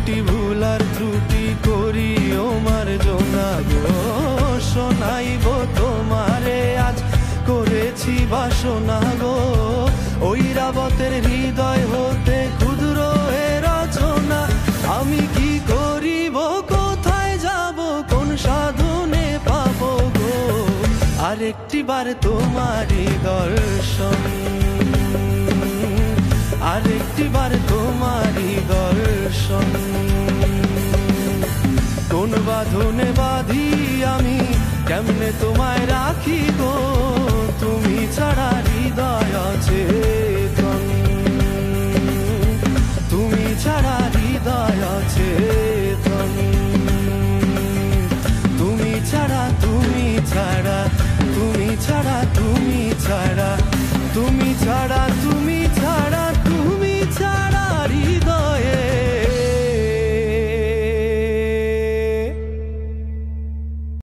কোটি ভুল আর ত্রুটি করি ও মার্জনা গো, শোনাইব তোমারে আজ করেছি বাসনা গো। ঐরাবতের হৃদয় হতে ক্ষুদ্র এ রচনা, আমি কি করিব কোথায় যাব কোন সাধনে পাবো গো, আরেকটি বার তোমারই দর্শন, আরেকটি বার তোমারই দর্শন। কোন বাঁধনে বাঁধি আমি, কেমনে তোমায় রাখি